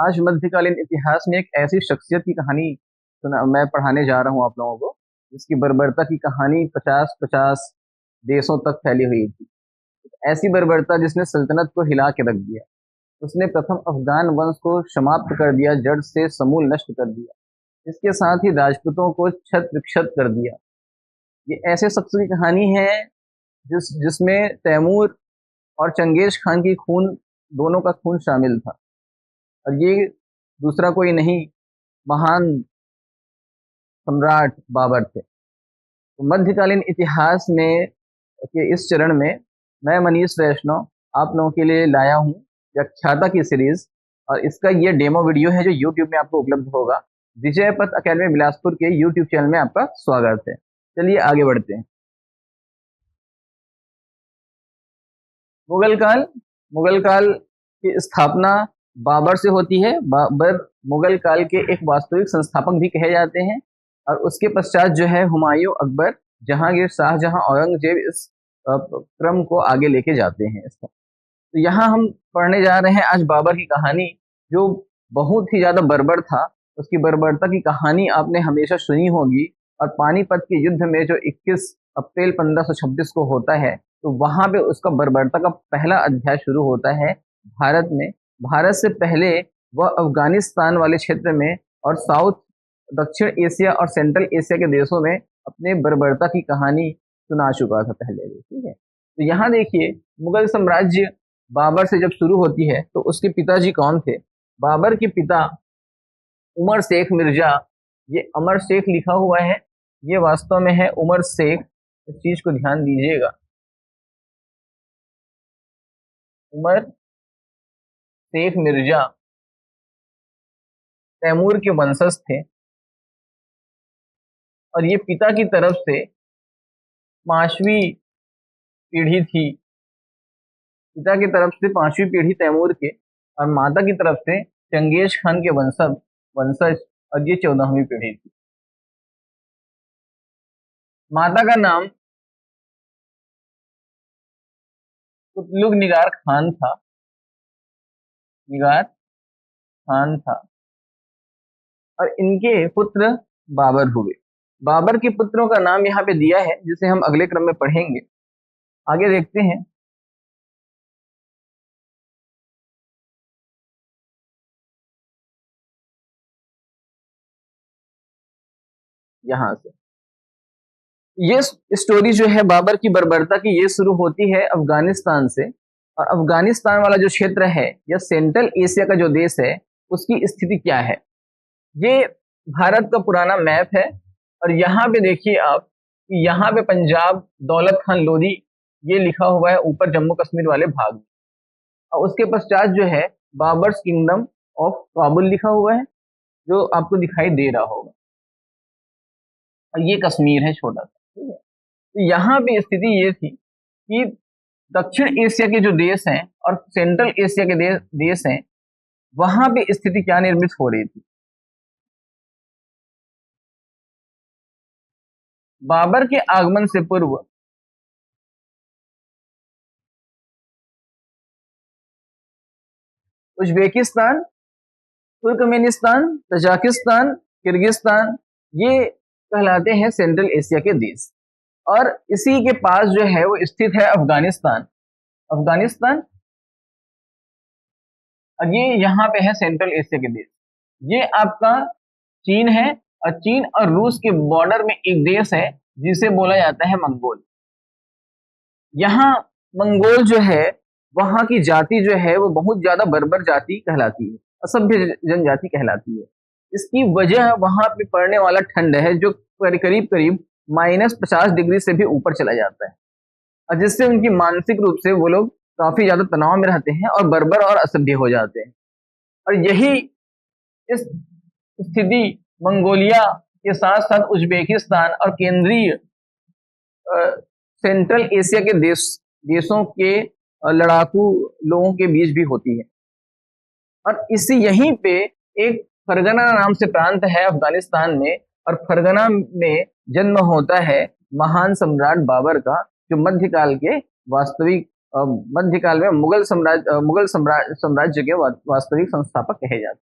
आज मध्यकालीन इतिहास में एक ऐसी शख्सियत की कहानी मैं पढ़ाने जा रहा हूँ आप लोगों को, जिसकी बर्बरता की कहानी 50-50 देशों तक फैली हुई थी। ऐसी बर्बरता जिसने सल्तनत को हिला के रख दिया। उसने प्रथम अफगान वंश को समाप्त कर दिया, जड़ से समूल नष्ट कर दिया। इसके साथ ही राजपूतों को छत विक्षत कर दिया। ये ऐसे शख्स की कहानी है जिसमें तैमूर और चंगेज खान की खून, दोनों का खून शामिल था। और ये दूसरा कोई नहीं, महान सम्राट बाबर थे। तो मध्यकालीन इतिहास में के इस चरण में मैं मनीष वैष्णव आप लोगों के लिए लाया हूँ व्याख्याता की सीरीज, और इसका ये डेमो वीडियो है जो यूट्यूब में आपको उपलब्ध होगा। विजय पथ अकेडमी बिलासपुर के यूट्यूब चैनल में आपका स्वागत है। चलिए आगे बढ़ते हैं। मुगल काल की स्थापना बाबर से होती है। बाबर मुगल काल के एक वास्तविक संस्थापक भी कहे जाते हैं। और उसके पश्चात जो है हुमायूं, अकबर, जहांगीर, शाहजहां, औरंगजेब इस क्रम को आगे लेके जाते हैं इसका। तो यहाँ हम पढ़ने जा रहे हैं आज बाबर की कहानी, जो बहुत ही ज्यादा बर्बर था। उसकी बर्बरता की कहानी आपने हमेशा सुनी होगी। और पानीपत के युद्ध में जो 21 अप्रैल 1526 को होता है, तो वहां पे उसका बर्बरता का पहला अध्याय शुरू होता है भारत में। भारत से पहले वह अफगानिस्तान वाले क्षेत्र में और साउथ, दक्षिण एशिया और सेंट्रल एशिया के देशों में अपने बर्बरता की कहानी सुना चुका था पहले भी। ठीक है, तो यहाँ देखिए, मुगल साम्राज्य बाबर से जब शुरू होती है तो उसके पिताजी कौन थे? बाबर के पिता उमर शेख मिर्जा। ये अमर शेख लिखा हुआ है, ये वास्तव में है उमर शेख। इस चीज को ध्यान दीजिएगा। उमर शेख मिर्जा तैमूर के वंशज थे। और ये पिता की तरफ से 5वीं पीढ़ी थी। पिता की तरफ से 5वीं पीढ़ी तैमूर के, और माता की तरफ से चंगेज खान के वंशज, और ये 14वीं पीढ़ी थी। माता का नाम कुतलुग निगार खान था। निगार खान था। और इनके पुत्र बाबर हुए। बाबर के पुत्रों का नाम यहाँ पे दिया है, जिसे हम अगले क्रम में पढ़ेंगे। आगे देखते हैं। यहां से ये स्टोरी जो है बाबर की बर्बरता की, ये शुरू होती है अफगानिस्तान से। और अफगानिस्तान वाला जो क्षेत्र है या सेंट्रल एशिया का जो देश है, उसकी स्थिति क्या है? ये भारत का पुराना मैप है। और यहाँ पे देखिए आप कि यहाँ पे पंजाब, दौलत खान लोधी, ये लिखा हुआ है ऊपर जम्मू कश्मीर वाले भाग में। और उसके पश्चात जो है बाबर्स किंगडम ऑफ काबुल लिखा हुआ है, जो आपको दिखाई दे रहा होगा। और ये कश्मीर है छोटा सा। ठीक है, तो यहाँ पे स्थिति ये थी कि दक्षिण एशिया के जो देश हैं और सेंट्रल एशिया के देश हैं, वहां पे स्थिति क्या निर्मित हो रही थी? बाबर के आगमन से पूर्व उज्बेकिस्तान, तुर्कमेनिस्तान, तजाकिस्तान, किर्गिस्तान, ये कहलाते हैं सेंट्रल एशिया के देश। और इसी के पास जो है वो स्थित है अफगानिस्तान। अफगानिस्तान, और ये यहाँ पे है सेंट्रल एशिया के देश। ये आपका चीन है। और चीन और रूस के बॉर्डर में एक देश है जिसे बोला जाता है मंगोल। यहाँ मंगोल जो है, वहां की जाति जो है वो बहुत ज्यादा बर्बर जाति कहलाती है, असभ्य जनजाति कहलाती है। इसकी वजह वहां पे पड़ने वाला ठंड है, जो करीब करीब -50 डिग्री से भी ऊपर चला जाता है। और जिससे उनकी मानसिक रूप से वो लोग काफी ज्यादा तनाव में रहते हैं और बर्बर और असभ्य हो जाते हैं। और यही इस स्थिति मंगोलिया के साथ साथ उज्बेकिस्तान और केंद्रीय सेंट्रल एशिया के देशों के लड़ाकू लोगों के बीच भी होती है। और इसी यहीं पे एक फरगना नाम से प्रांत है अफगानिस्तान में, और फरगना में जन्म होता है महान सम्राट बाबर का, जो मध्यकाल के वास्तविक मध्यकाल में मुगल साम्राज्य के वास्तविक संस्थापक कहे जाते हैं।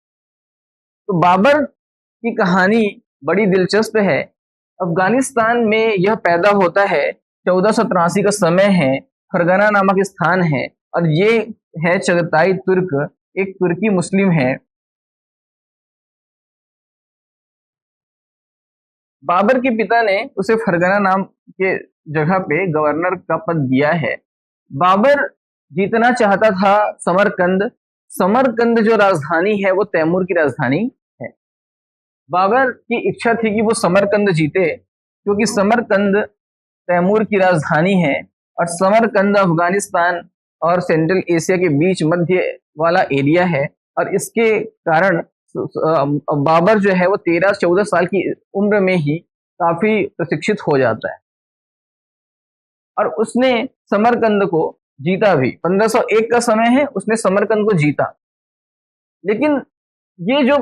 तो बाबर की कहानी बड़ी दिलचस्प है। अफगानिस्तान में यह पैदा होता है, 1483 का समय है, फरगना नामक स्थान है, और ये है चगताई तुर्क, एक तुर्की मुस्लिम है। बाबर के पिता ने उसे फरगना नाम के जगह पे गवर्नर का पद दिया है। बाबर जीतना चाहता था समरकंद। समरकंद जो राजधानी है वो तैमूर की राजधानी है। बाबर की इच्छा थी कि वो समरकंद जीते, क्योंकि समरकंद तैमूर की राजधानी है, और समरकंद अफगानिस्तान और सेंट्रल एशिया के बीच मध्य वाला एरिया है, और इसके कारण बाबर जो है वो 13-14 साल की उम्र में ही काफी प्रशिक्षित हो जाता है, और उसने समरकंद को जीता भी। 1501 का समय है, उसने समरकंद को जीता। लेकिन ये जो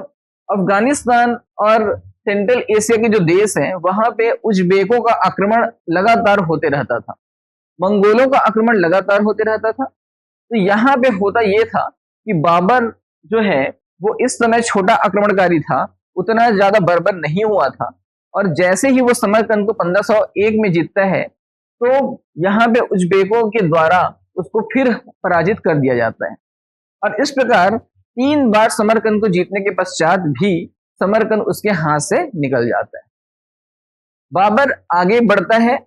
अफगानिस्तान और सेंट्रल एशिया के जो देश हैं, वहां पे उज्बेकों का आक्रमण लगातार होते रहता था, मंगोलों का आक्रमण लगातार होते रहता था। तो यहाँ पे होता ये था कि बाबर जो है वो इस समय छोटा आक्रमणकारी था, उतना ज्यादा बर्बर नहीं हुआ था, और जैसे ही वो समरकंद को 1501 में जीतता है, तो यहाँ पे उज्बेकों के द्वारा उसको फिर पराजित कर दिया जाता है, और इस प्रकार 3 बार समरकंद को जीतने के पश्चात भी समरकंद उसके हाथ से निकल जाता है। बाबर आगे बढ़ता है,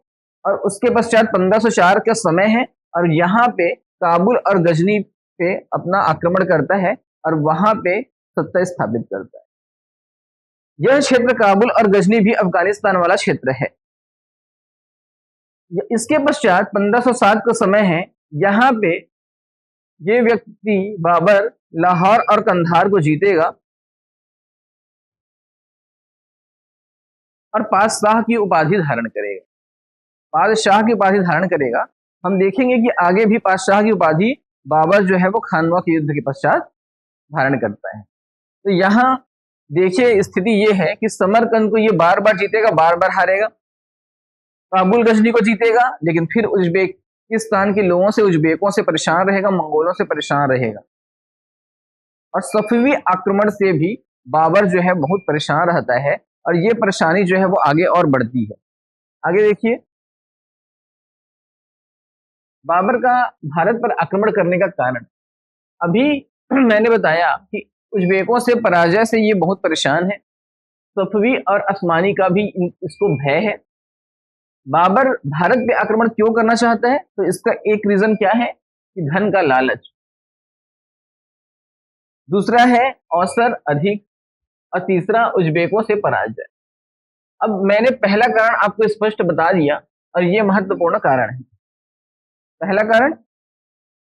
और उसके पश्चात 1504 का समय है, और यहाँ पे काबुल और गजनी पे अपना आक्रमण करता है, और वहां पे सत्ता स्थापित करता है। यह क्षेत्र काबुल और गजनी भी अफगानिस्तान वाला क्षेत्र है। इसके पश्चात 1507 का समय है, यहाँ पे ये व्यक्ति बाबर लाहौर और कंधार को जीतेगा, और पातशाह की उपाधि धारण करेगा। पातशाह की उपाधि धारण करेगा। हम देखेंगे कि आगे भी पातशाह की उपाधि बाबर जो है वो खानवा के युद्ध के पश्चात धारण करता है। तो यहाँ देखिए स्थिति ये है कि समरकंद को ये बार बार जीतेगा, बार बार हारेगा। काबुल गजनी को जीतेगा, लेकिन फिर उज्बेकिस्तान के लोगों से, उज्बेकों से परेशान रहेगा, मंगोलों से परेशान रहेगा, और सफवी आक्रमण से भी बाबर जो है बहुत परेशान रहता है, और ये परेशानी जो है वो आगे और बढ़ती है। आगे देखिए, बाबर का भारत पर आक्रमण करने का कारण, अभी मैंने बताया कि उज्बेकों से पराजय से ये बहुत परेशान है, सफवी और अस्मानी का भी इसको भय है। बाबर भारत पे आक्रमण क्यों करना चाहता है? तो इसका एक रीजन क्या है कि धन का लालच, दूसरा है अवसर अधिक, और तीसरा उज्बेकों से पराजय। अब मैंने पहला कारण आपको स्पष्ट बता दिया, और ये महत्वपूर्ण कारण है, पहला कारण।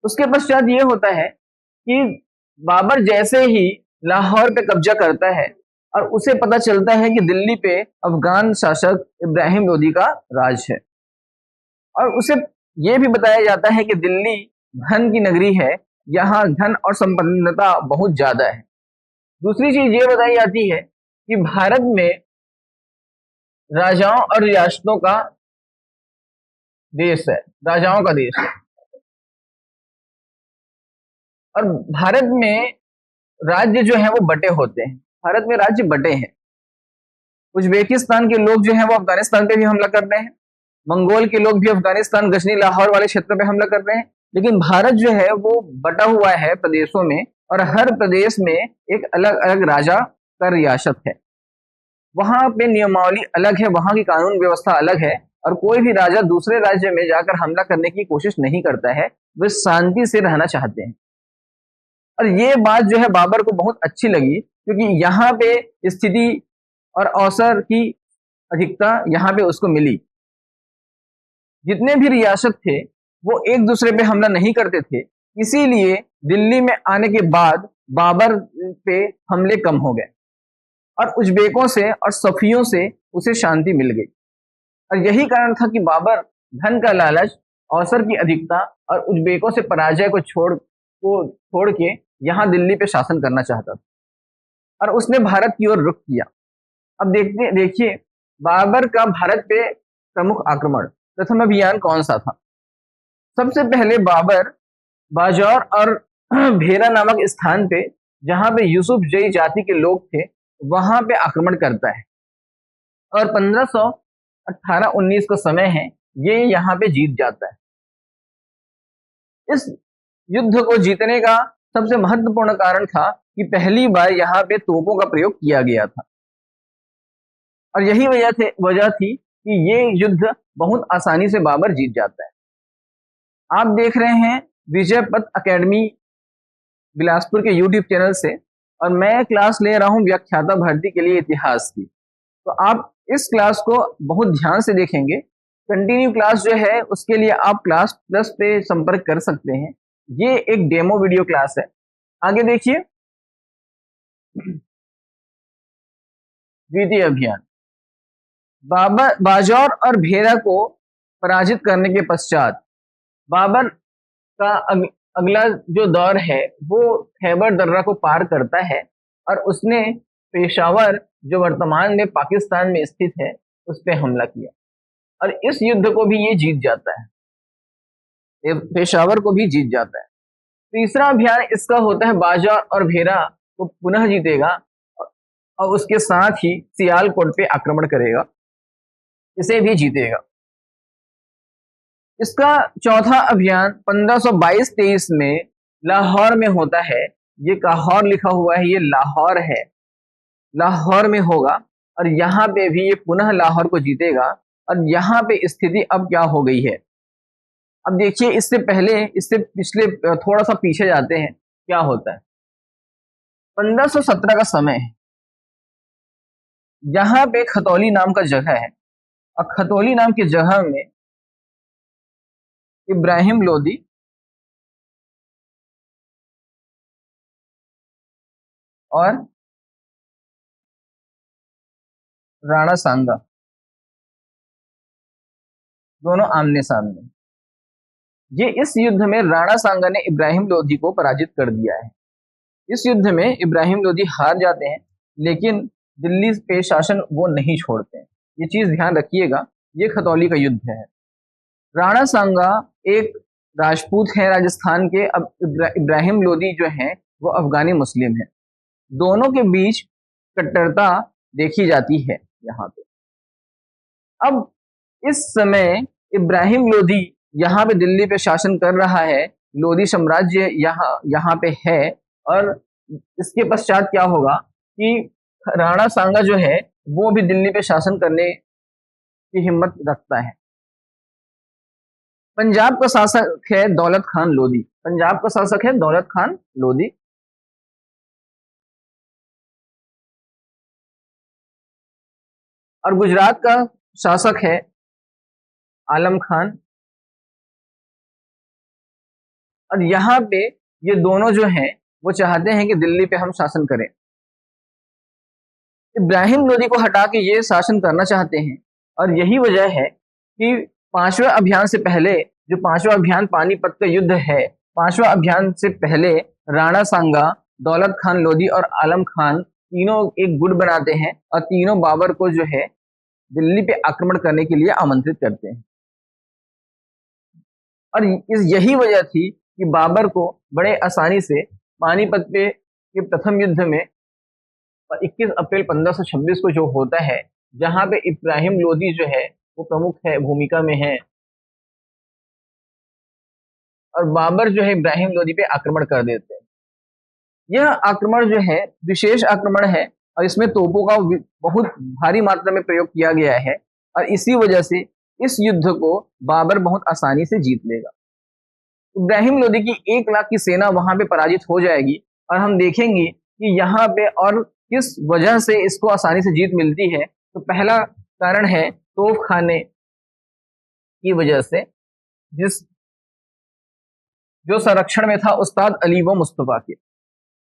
उसके पश्चात ये होता है कि बाबर जैसे ही लाहौर पे कब्जा करता है, और उसे पता चलता है कि दिल्ली पे अफगान शासक इब्राहिम लोदी का राज है, और उसे ये भी बताया जाता है कि दिल्ली धन की नगरी है, यहाँ धन और संपन्नता बहुत ज्यादा है। दूसरी चीज ये बताई जाती है कि भारत में राजाओं और रियासतों का देश है, राजाओं का देश है, और भारत में राज्य जो है वो बटे होते हैं, भारत में राज्य बटे हैं। उज्बेकिस्तान के लोग जो हैं वो अफगानिस्तान पे भी हमला कर रहे हैं, मंगोल के लोग भी अफगानिस्तान गजनी लाहौर वाले क्षेत्र पे हमला कर रहे हैं, लेकिन भारत जो है वो बटा हुआ है प्रदेशों में, और हर प्रदेश में एक अलग अलग राजा का रियासत है। वहां पे नियमावली अलग है, वहां की कानून व्यवस्था अलग है, और कोई भी राजा दूसरे राज्य में जाकर हमला करने की कोशिश नहीं करता है, वे शांति से रहना चाहते हैं। और ये बात जो है बाबर को बहुत अच्छी लगी, क्योंकि यहाँ पे स्थिति और अवसर की अधिकता यहाँ पे उसको मिली। जितने भी रियासत थे वो एक दूसरे पे हमला नहीं करते थे, इसीलिए दिल्ली में आने के बाद बाबर पे हमले कम हो गए, और उज्बेकों से और सफियों से उसे शांति मिल गई। और यही कारण था कि बाबर धन का लालच, अवसर की अधिकता और उज्बेकों से पराजय को छोड़ के यहाँ दिल्ली पे शासन करना चाहता था, और उसने भारत की ओर रुख किया। अब देखिए बाबर का भारत पे प्रमुख आक्रमण, प्रथम अभियान कौन सा था? सबसे पहले बाबर बाजौर और भेरा नामक स्थान पे, जहां पे यूसुफ जई जाति के लोग थे, वहां पे आक्रमण करता है और 1518-19 का समय है, ये यहाँ पे जीत जाता है। इस युद्ध को जीतने का सबसे महत्वपूर्ण कारण था कि पहली बार यहाँ पे तोपों का प्रयोग किया गया था और यही वजह थी कि ये युद्ध बहुत आसानी से बाबर जीत जाता है। आप देख रहे हैं विजय पथ अकेडमी बिलासपुर के YouTube चैनल से और मैं क्लास ले रहा हूं व्याख्याता भर्ती के लिए इतिहास की। तो आप इस क्लास को बहुत ध्यान से देखेंगे। कंटिन्यू क्लास जो है उसके लिए आप क्लास प्लस पे संपर्क कर सकते हैं। ये एक डेमो वीडियो क्लास है। आगे देखिए, द्वितीय अभियान। बाजौर और भेरा को पराजित करने के पश्चात बाबर का अगला जो दौर है वो खैबर दर्रा को पार करता है और उसने पेशावर जो वर्तमान में पाकिस्तान में स्थित है उस पर हमला किया और इस युद्ध को भी ये जीत जाता है, पेशावर को भी जीत जाता है। तीसरा अभियान इसका होता है बाजौर और भेरा को पुनः जीतेगा और उसके साथ ही सियालकोट पे आक्रमण करेगा, इसे भी जीतेगा। इसका चौथा अभियान 1522-23 में लाहौर में होता है। ये काहौर लिखा हुआ है, ये लाहौर है, लाहौर में होगा और यहाँ पे भी ये पुनः लाहौर को जीतेगा। और यहाँ पे स्थिति अब क्या हो गई है, अब देखिए इससे पिछले थोड़ा सा पीछे जाते हैं, क्या होता है। 1517 का समय है, यहाँ पे खतौली नाम का जगह है और खतौली नाम की जगह में इब्राहिम लोदी और राणा सांगा दोनों आमने सामने। ये इस युद्ध में राणा सांगा ने इब्राहिम लोदी को पराजित कर दिया है। इस युद्ध में इब्राहिम लोदी हार जाते हैं, लेकिन दिल्ली पे शासन वो नहीं छोड़ते हैं। ये चीज ध्यान रखिएगा, ये खतौली का युद्ध है। राणा सांगा एक राजपूत है राजस्थान के, अब इब्राहिम लोदी जो है वो अफगानी मुस्लिम है। दोनों के बीच कट्टरता देखी जाती है यहाँ पे। अब इस समय इब्राहिम लोदी यहाँ पे दिल्ली पे शासन कर रहा है, लोदी साम्राज्य यहाँ पे है और इसके पश्चात क्या होगा कि राणा सांगा जो है वो भी दिल्ली पे शासन करने की हिम्मत रखता है। पंजाब का शासक है दौलत खान लोदी, पंजाब का शासक है दौलत खान लोदी। और गुजरात का शासक है आलम खान। और यहाँ पे ये दोनों जो हैं वो चाहते हैं कि दिल्ली पे हम शासन करें। इब्राहिम लोदी को हटा के ये शासन करना चाहते हैं और यही वजह है कि पांचवें अभियान से पहले, जो पांचवा अभियान पानीपत का युद्ध है, पांचवा अभियान से पहले राणा सांगा, दौलत खान लोदी और आलम खान तीनों एक गुट बनाते हैं और तीनों बाबर को जो है दिल्ली पे आक्रमण करने के लिए आमंत्रित करते हैं। और यही वजह थी कि बाबर को बड़े आसानी से पानीपत पे के प्रथम युद्ध में 21 अप्रैल 1526 को जो होता है, जहां पे इब्राहिम लोदी जो है वो प्रमुख है, भूमिका में है और बाबर जो है इब्राहिम लोदी पे आक्रमण कर देते हैं। यह आक्रमण जो है विशेष आक्रमण है और इसमें तोपों का बहुत भारी मात्रा में प्रयोग किया गया है और इसी वजह से इस युद्ध को बाबर बहुत आसानी से जीत लेगा। इब्राहिम लोदी की 1 लाख की सेना वहां पे पराजित हो जाएगी और हम देखेंगे कि यहाँ पे और किस वजह से इसको आसानी से जीत मिलती है। तो पहला कारण है तोप खाने की वजह से, जो संरक्षण में था उस्ताद अली व मुस्तफा के।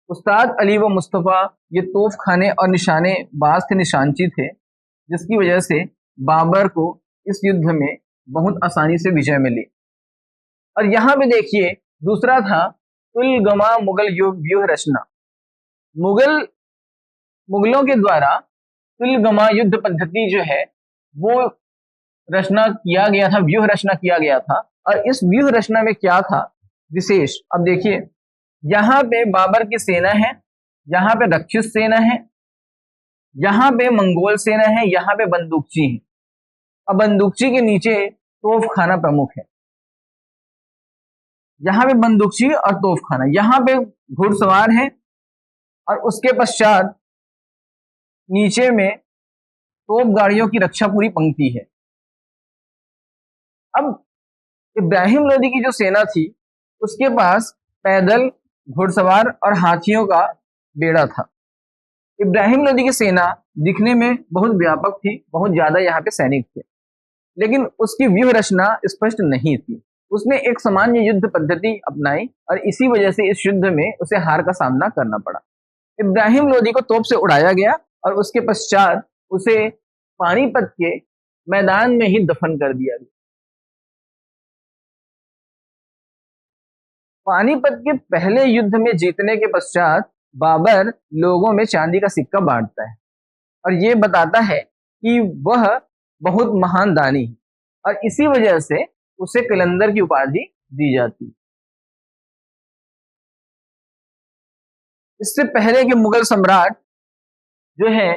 उस्ताद अली व मुस्तफा ये तोप खाने और निशानेबाज थे, निशानची थे, जिसकी वजह से बाबर को इस युद्ध में बहुत आसानी से विजय मिली। और यहाँ पे देखिए दूसरा था तुलगमा मुगल व्यूह रचना। मुगलों के द्वारा तुलगमा युद्ध पद्धति जो है वो रचना किया गया था, व्यूह रचना किया गया था। और इस व्यूह रचना में क्या था विशेष, अब देखिए यहाँ पे बाबर की सेना है, यहाँ पे रक्षित सेना है यहाँ पे मंगोल सेना है, यहाँ पे बंदूकची है। अब बंदूकची के नीचे तोपखाना प्रमुख है, यहाँ पे बंदूकची और तोपखाना, यहाँ पे घुड़सवार है और उसके पश्चात नीचे में तोप गाड़ियों की रक्षा पूरी पंक्ति है। अब इब्राहिम लोदी की जो सेना थी उसके पास पैदल, घुड़सवार और हाथियों का बेड़ा था। इब्राहिम लोदी की सेना दिखने में बहुत व्यापक थी, बहुत ज्यादा यहाँ पे सैनिक थे, लेकिन उसकी व्यूह रचना स्पष्ट नहीं थी। उसने एक सामान्य युद्ध पद्धति अपनाई और इसी वजह से इस युद्ध में उसे हार का सामना करना पड़ा। इब्राहिम लोदी को तोप से उड़ाया गया और उसके पश्चात उसे पानीपत के मैदान में ही दफन कर दिया गया। पानीपत के पहले युद्ध में जीतने के पश्चात बाबर लोगों में चांदी का सिक्का बांटता है और ये बताता है कि वह बहुत महान दानी है और इसी वजह से उसे कलंदर की उपाधि दी जाती है। इससे पहले के मुगल सम्राट जो है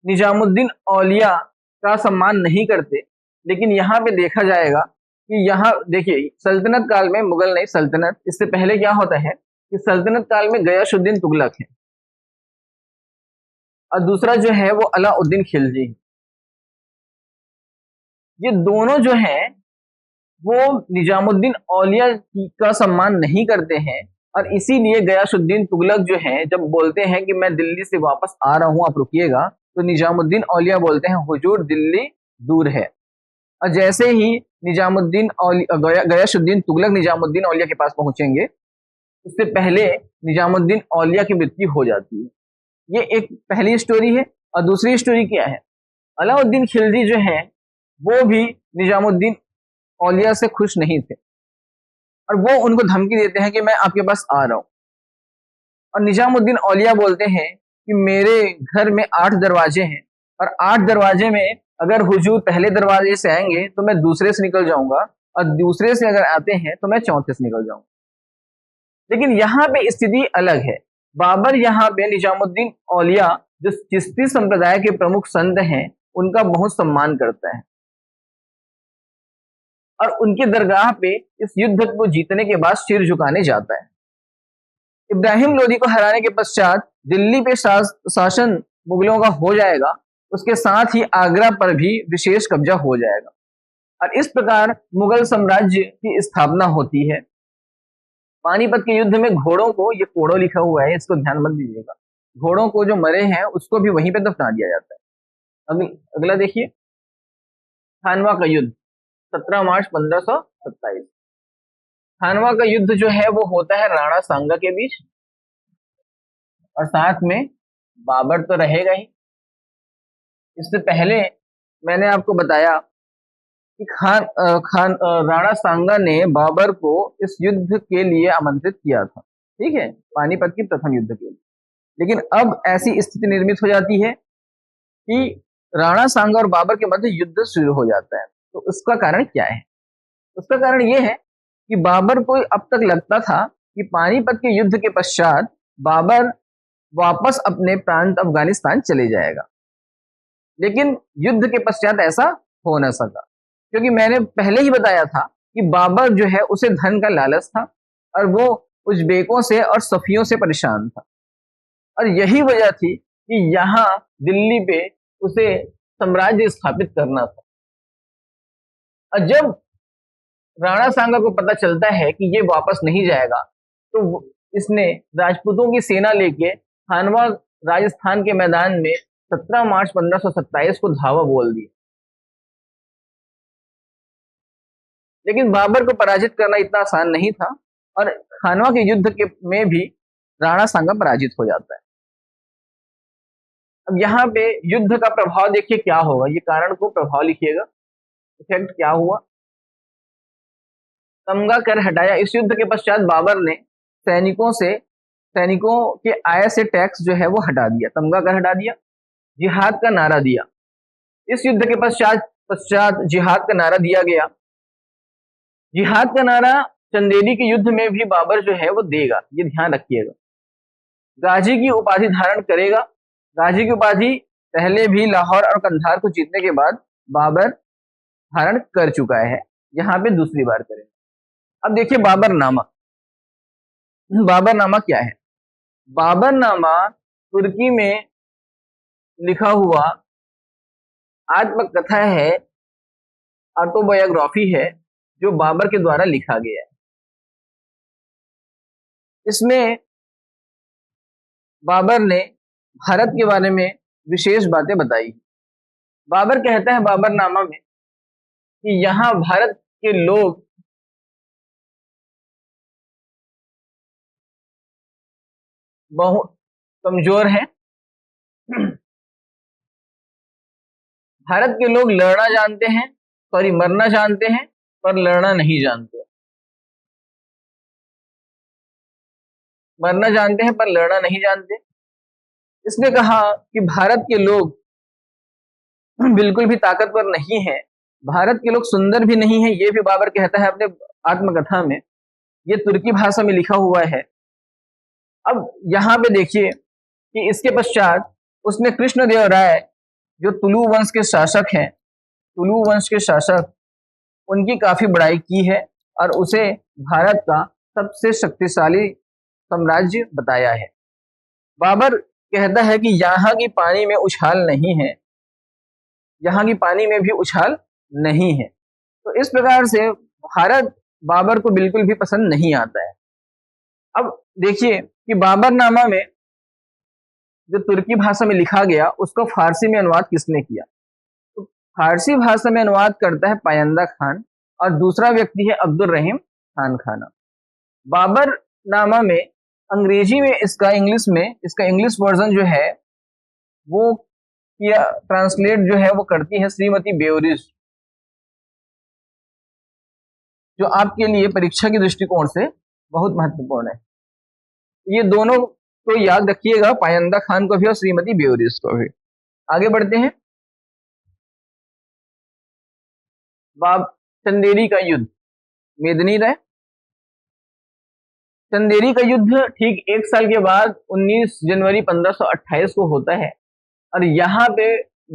निजामुद्दीन औलिया का सम्मान नहीं करते, लेकिन यहाँ पे देखा जाएगा कि यहाँ देखिए सल्तनत काल में, मुगल नहीं सल्तनत, इससे पहले क्या होता है कि सल्तनत काल में गयासुद्दीन तुगलक है और दूसरा जो है वो अलाउद्दीन खिलजी है। ये दोनों जो है वो निजामुद्दीन औलिया का सम्मान नहीं करते हैं और इसीलिए गयासुद्दीन तुगलक जो है जब बोलते हैं कि मैं दिल्ली से वापस आ रहा हूं, आप रुकिएगा, तो निजामुद्दीन औलिया बोलते हैं हुजूर दिल्ली दूर है। और जैसे ही गयासुद्दीन तुगलक निजामुद्दीन औलिया के पास पहुंचेंगे उससे पहले निजामुद्दीन औलिया की मृत्यु हो जाती है। ये एक पहली स्टोरी है। और दूसरी स्टोरी क्या है, अलाउद्दीन खिलजी जो है वो भी निजामुद्दीन औलिया से खुश नहीं थे और वो उनको धमकी देते हैं कि मैं आपके पास आ रहा हूं। और निजामुद्दीन औलिया बोलते हैं कि मेरे घर में 8 दरवाजे हैं और 8 दरवाजे में अगर हुजूर पहले दरवाजे से आएंगे तो मैं दूसरे से निकल जाऊंगा और दूसरे से अगर आते हैं तो मैं चौथे से निकल जाऊंगा। लेकिन यहाँ पे स्थिति अलग है। बाबर यहाँ पे निजामुद्दीन औलिया जो चिश्ती संप्रदाय के प्रमुख संत हैं उनका बहुत सम्मान करता है और उनके दरगाह पे इस युद्ध को जीतने के बाद सिर झुकाने जाता है। इब्राहिम लोदी को हराने के पश्चात दिल्ली पे शासन मुगलों का हो जाएगा, उसके साथ ही आगरा पर भी विशेष कब्जा हो जाएगा और इस प्रकार मुगल साम्राज्य की स्थापना होती है। पानीपत के युद्ध में घोड़ों को, ये कोड़ो लिखा हुआ है इसको ध्यान मत दीजिएगा, घोड़ों को जो मरे हैं उसको भी वहीं पे दफना दिया जाता है। अगला देखिए, खानवा का युद्ध 17 मार्च 1527। खानवा का युद्ध जो है वो होता है राणा सांगा के बीच और साथ में बाबर तो रहेगा ही। इससे पहले मैंने आपको बताया कि राणा सांगा ने बाबर को इस युद्ध के लिए आमंत्रित किया था, ठीक है, पानीपत की प्रथम युद्ध के लिए। लेकिन अब ऐसी स्थिति निर्मित हो जाती है कि राणा सांगा और बाबर के मध्य युद्ध शुरू हो जाता है। तो उसका कारण क्या है? उसका कारण यह है कि बाबर को अब तक लगता था कि पानीपत के युद्ध के पश्चात बाबर वापस अपने प्रांत अफगानिस्तान चले जाएगा, लेकिन युद्ध के पश्चात ऐसा हो न सका, क्योंकि मैंने पहले ही बताया था कि बाबर जो है उसे धन का लालच था और वो उज्बेकों से और सफियों से परेशान था और यही वजह थी कि यहाँ दिल्ली पे उसे साम्राज्य स्थापित करना था। और जब राणा सांगा को पता चलता है कि ये वापस नहीं जाएगा तो इसने राजपूतों की सेना लेके खानवा राजस्थान के मैदान में 17 मार्च 1527 को धावा बोल दी। लेकिन बाबर को पराजित करना इतना आसान नहीं था और खानवा के युद्ध के में भी राणा सांगा पराजित हो जाता है। अब यहाँ पे युद्ध का प्रभाव देखिए क्या होगा, ये कारण को प्रभाव लिखिएगा, इफेक्ट क्या हुआ। तमगा कर हटाया। इस युद्ध के पश्चात बाबर ने सैनिकों के आय से टैक्स जो है वो हटा दिया, तमगा कर हटा दिया, जिहाद का नारा दिया। इस युद्ध के पश्चात जिहाद का नारा दिया गया। जिहाद का नारा चंदेरी के युद्ध में भी बाबर जो है वो देगा, ये ध्यान रखिएगा। गाजी की उपाधि धारण करेगा। गाजी की उपाधि पहले भी लाहौर और कंधार को जीतने के बाद बाबर धारण कर चुका है, यहाँ पे दूसरी बार करेगा। अब देखिए बाबरनामा। बाबरनामा क्या है? बाबरनामा तुर्की में लिखा हुआ आत्मकथा है, ऑटोबायोग्राफी है, जो बाबर के द्वारा लिखा गया है। इसमें बाबर ने भारत के बारे में विशेष बातें बताई। बाबर कहता है बाबरनामा में कि यहाँ भारत के लोग बहुत कमजोर हैं। भारत के लोग लड़ना जानते हैं, सॉरी मरना जानते हैं, पर लड़ना नहीं जानते। मरना जानते हैं पर लड़ना नहीं जानते। इसने कहा कि भारत के लोग बिल्कुल भी ताकतवर नहीं है, भारत के लोग सुंदर भी नहीं है, ये भी बाबर कहता है अपने आत्मकथा में। ये तुर्की भाषा में लिखा हुआ है। अब यहाँ पे देखिए कि इसके पश्चात उसने कृष्णदेवराय, जो तुलु वंश के शासक हैं, तुलु वंश के शासक, उनकी काफी बड़ाई की है और उसे भारत का सबसे शक्तिशाली साम्राज्य बताया है। बाबर कहता है कि यहाँ की पानी में उछाल नहीं है, यहाँ की पानी में भी उछाल नहीं है। तो इस प्रकार से भारत बाबर को बिल्कुल भी पसंद नहीं आता है। अब देखिए कि बाबरनामा में जो तुर्की भाषा में लिखा गया उसको फारसी में अनुवाद किसने किया? तो फारसी भाषा में अनुवाद करता है पायंदा खान और दूसरा व्यक्ति है अब्दुल रहीम खान खाना। बाबरनामा में अंग्रेजी में इसका इंग्लिश वर्जन जो है वो किया, ट्रांसलेट जो है वो करती है श्रीमती बेवरिज, जो आपके लिए परीक्षा के दृष्टिकोण से बहुत महत्वपूर्ण है। ये दोनों को याद रखिएगा, पायंदा खान को भी और श्रीमती बेवरिज को भी। आगे बढ़ते हैं। चंदेरी का युद्ध, मेदिनी राय। चंदेरी का युद्ध ठीक 1 साल के बाद 19 जनवरी 1528 को होता है और यहाँ पे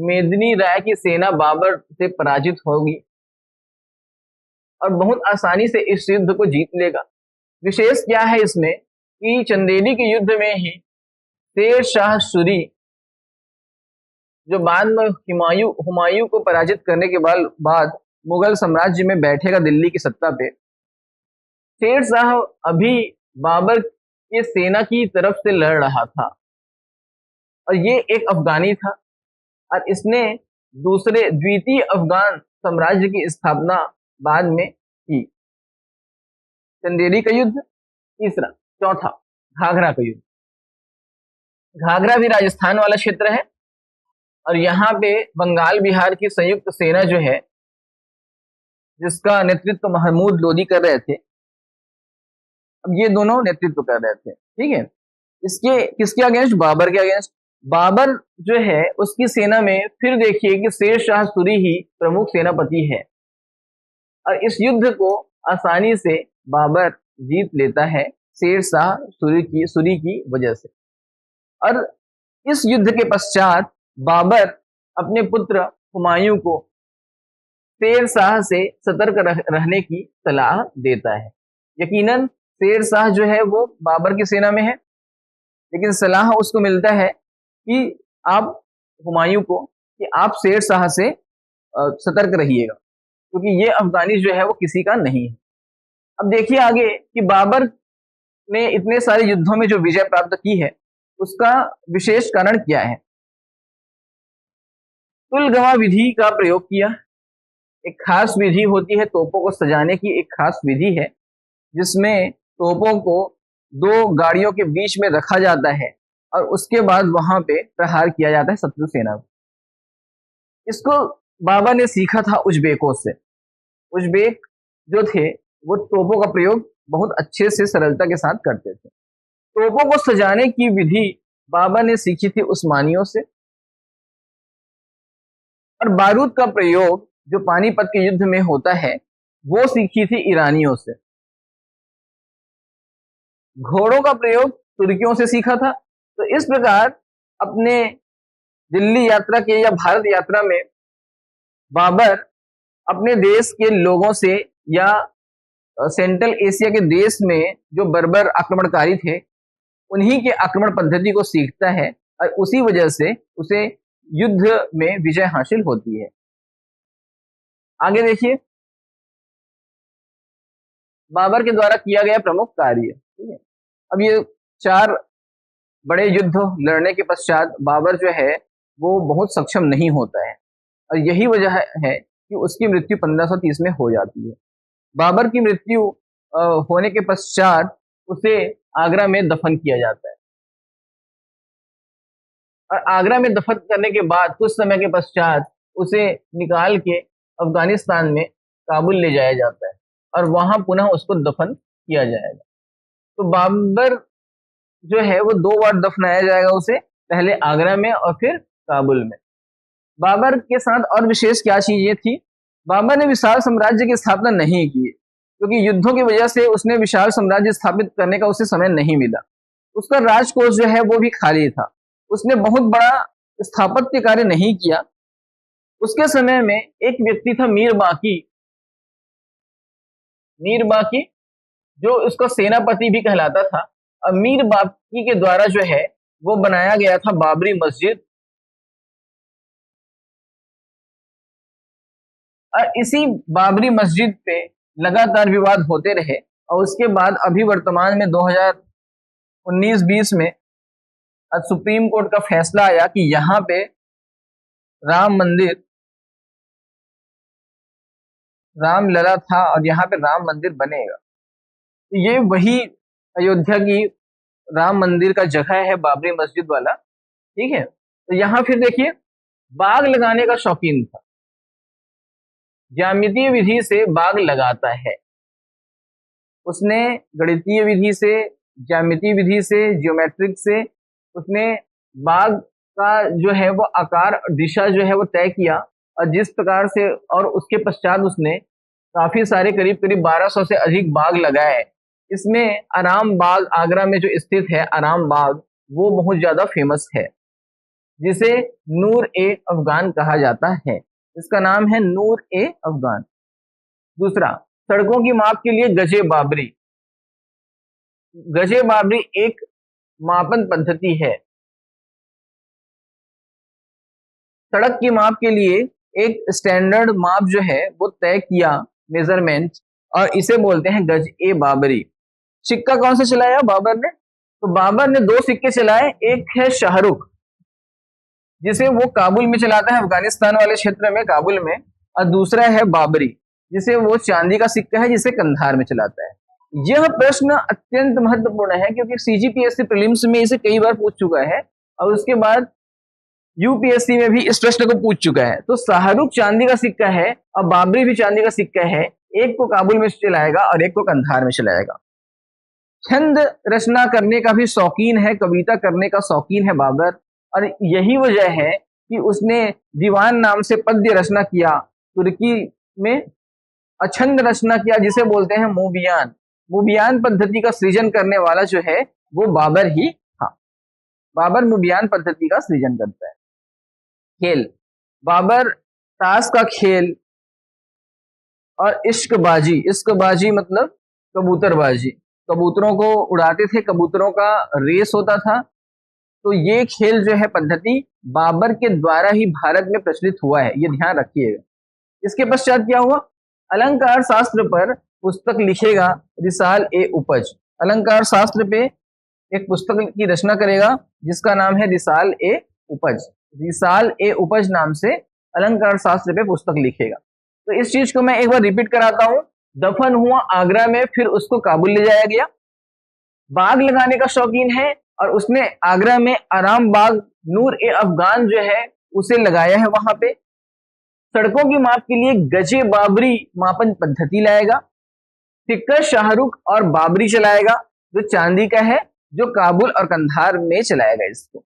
मेदिनी राय की सेना बाबर से पराजित होगी और बहुत आसानी से इस युद्ध को जीत लेगा। विशेष क्या है इसमें कि चंदेरी के युद्ध में ही शेर शाह सूरी, जो बाद में हुमायूं को पराजित करने के बाद मुगल साम्राज्य में बैठेगा दिल्ली की सत्ता पे, शेर शाह अभी बाबर के सेना की तरफ से लड़ रहा था और ये एक अफगानी था और इसने द्वितीय अफगान साम्राज्य की स्थापना बाद में की। चंदेरी का युद्ध तीसरा। चौथा, घाघरा का युद्ध। घाघरा भी राजस्थान वाला क्षेत्र है और यहाँ पे बंगाल बिहार की संयुक्त सेना जो है, जिसका नेतृत्व महमूद लोदी कर रहे थे, अब ये दोनों नेतृत्व कर रहे थे, ठीक है। इसके किसके अगेंस्ट? बाबर के अगेंस्ट। बाबर जो है उसकी सेना में फिर देखिए कि शेर शाह सूरी ही प्रमुख सेनापति है और इस युद्ध को आसानी से बाबर जीत लेता है शेर शाह सूरी की वजह से। और इस युद्ध के पश्चात बाबर अपने पुत्र हुमायूं को शेर शाह से सतर्क रहने की सलाह देता है। यकीनन शेर शाह जो है वो बाबर की सेना में है, लेकिन सलाह उसको मिलता है कि आप हुमायूं को कि आप शेर शाह से सतर्क रहिएगा, क्योंकि ये अफगानी जो है वो किसी का नहीं है। अब देखिए आगे कि बाबर ने इतने सारे युद्धों में जो विजय प्राप्त की है उसका विशेष कारण क्या है? तुलगमा विधि का प्रयोग किया। एक खास विधि होती है तोपों को सजाने की, एक खास विधि है जिसमें तोपों को 2 गाड़ियों के बीच में रखा जाता है और उसके बाद वहां पे प्रहार किया जाता है शत्रु सेना को। इसको बाबर ने सीखा था उज्बेकों से। उज्बेक जो थे वो तोपों का प्रयोग बहुत अच्छे से सरलता के साथ करते थे। तोपों को सजाने की विधि बाबर ने सीखी थी उस्मानियों से और बारूद का प्रयोग जो पानीपत के युद्ध में होता है वो सीखी थी ईरानियों से। घोड़ों का प्रयोग तुर्कियों से सीखा था। तो इस प्रकार अपने दिल्ली यात्रा के या भारत यात्रा में बाबर अपने देश के लोगों से या सेंट्रल एशिया के देश में जो बर्बर आक्रमणकारी थे उन्हीं के आक्रमण पद्धति को सीखता है और उसी वजह से उसे युद्ध में विजय हासिल होती है। आगे देखिए, बाबर के द्वारा किया गया प्रमुख कार्य। ठीक है, अब ये 4 बड़े युद्ध लड़ने के पश्चात बाबर जो है वो बहुत सक्षम नहीं होता है और यही वजह है कि उसकी मृत्यु 1530 में हो जाती है। बाबर की मृत्यु होने के पश्चात उसे आगरा में दफन किया जाता है और आगरा में दफन करने के बाद कुछ समय के पश्चात उसे निकाल के अफगानिस्तान में काबुल ले जाया जाता है और वहां पुनः उसको दफन किया जाएगा। तो बाबर जो है वो 2 बार दफनाया जाएगा उसे, पहले आगरा में और फिर काबुल में। बाबर के साथ और विशेष क्या चीज ये थी, बाबर ने विशाल साम्राज्य की स्थापना नहीं की क्योंकि युद्धों की वजह से उसने विशाल साम्राज्य स्थापित करने का उसे समय नहीं मिला। उसका राजकोष जो है वो भी खाली था, उसने बहुत बड़ा स्थापत्य कार्य नहीं किया। उसके समय में एक व्यक्ति था मीर बाकी जो उसका सेनापति भी कहलाता था। और मीर बाकी के द्वारा जो है वो बनाया गया था बाबरी मस्जिद और इसी बाबरी मस्जिद पे लगातार विवाद होते रहे और उसके बाद अभी वर्तमान में 2019-20 में सुप्रीम कोर्ट का फैसला आया कि यहाँ पे रामलला था और यहाँ पे राम मंदिर बनेगा। तो ये वही अयोध्या की राम मंदिर का जगह है, बाबरी मस्जिद वाला। ठीक है, तो यहाँ फिर देखिए, बाग लगाने का शौकीन था, ज्यामितीय विधि से बाग लगाता है। उसने गणितीय विधि से, ज्यामितीय विधि से, जियोमेट्रिक से उसने बाग का जो है वो आकार, दिशा जो है वो तय किया और जिस प्रकार से, और उसके पश्चात उसने काफी सारे करीब 1200 से अधिक बाग लगाए। इसमें आराम बाग आगरा में जो स्थित है, आराम बाग, वो बहुत ज्यादा फेमस है जिसे नूर ए अफगान कहा जाता है। इसका नाम है नूर ए अफगान। दूसरा, सड़कों की माप के लिए गजे बाबरी। गजे बाबरी एक मापन पद्धति है। सड़क की माप के लिए एक स्टैंडर्ड माप जो है वो तय किया, मेजरमेंट, और इसे बोलते हैं गज ए बाबरी। सिक्का कौन सा चलाया बाबर ने? तो बाबर ने 2 सिक्के चलाए। एक है शाहरुख जिसे वो काबुल में चलाता है, अफगानिस्तान वाले क्षेत्र में, काबुल में, और दूसरा है बाबरी जिसे वो चांदी का सिक्का है जिसे कंधार में चलाता है। यह प्रश्न अत्यंत महत्वपूर्ण है क्योंकि सीजीपीएससी प्रीलिम्स में इसे कई बार पूछ चुका है और उसके बाद यूपीएससी में भी इस प्रश्न को पूछ चुका है। तो शाहरुख चांदी का सिक्का है और बाबरी भी चांदी का सिक्का है, एक को काबुल में चलाएगा और एक को कंधार में चलाएगा। छंद रचना करने का भी शौकीन है, कविता करने का शौकीन है बाबर, और यही वजह है कि उसने दीवान नाम से पद्य रचना किया तुर्की में, छंद रचना किया जिसे बोलते हैं मूबियान। मूबियान पद्धति का सृजन करने वाला जो है वो बाबर ही था। बाबर मूबियान पद्धति का सृजन करता है। खेल, बाबर ताश का खेल और इश्कबाजी मतलब कबूतरबाजी, कबूतरों को उड़ाते थे, कबूतरों का रेस होता था। तो ये खेल जो है पद्धति बाबर के द्वारा ही भारत में प्रचलित हुआ है, ये ध्यान रखिएगा। इसके पश्चात क्या हुआ? अलंकार शास्त्र पर पुस्तक लिखेगा रिसाल ए उपज। अलंकार शास्त्र पे एक पुस्तक की रचना करेगा जिसका नाम है रिसाल ए उपज। रिसाल ए उपज नाम से अलंकार शास्त्र पे पुस्तक लिखेगा। तो इस चीज को मैं एक बार रिपीट कराता हूं। दफन हुआ आगरा में, फिर उसको काबुल ले जाया गया। बाग लगाने का शौकीन है और उसने आगरा में आराम बाग नूर ए अफगान जो है उसे लगाया है वहां पे। सड़कों की माप के लिए गजे बाबरी मापन पद्धति लाएगा। सिक्का शाहरुख और बाबरी चलाएगा जो चांदी का है, जो काबुल और कंधार में चलाएगा इसको।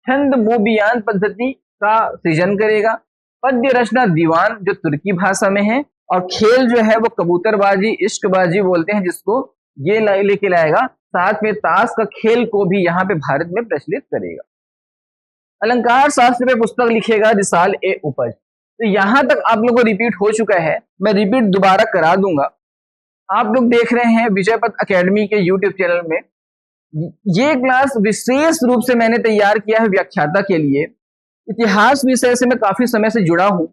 छंद मूबियान पद्धति का सृजन करेगा। पद्य रचना दीवान जो तुर्की भाषा में है, और खेल जो है वो कबूतरबाजी, इश्कबाजी बोलते हैं जिसको, ये लेके लाएगा। साथ में ताश का खेल को भी यहाँ पे भारत में प्रचलित करेगा। अलंकार शास्त्र पे पुस्तक लिखेगा रिसाल ए उपज। तो यहां तक आप लोगों को रिपीट हो चुका है, मैं रिपीट दोबारा करा दूंगा। आप लोग देख रहे हैं विजय पथ अकेडमी के यूट्यूब चैनल में। ये क्लास विशेष रूप से मैंने तैयार किया है व्याख्याता के लिए। इतिहास विषय से मैं काफी समय से जुड़ा हूं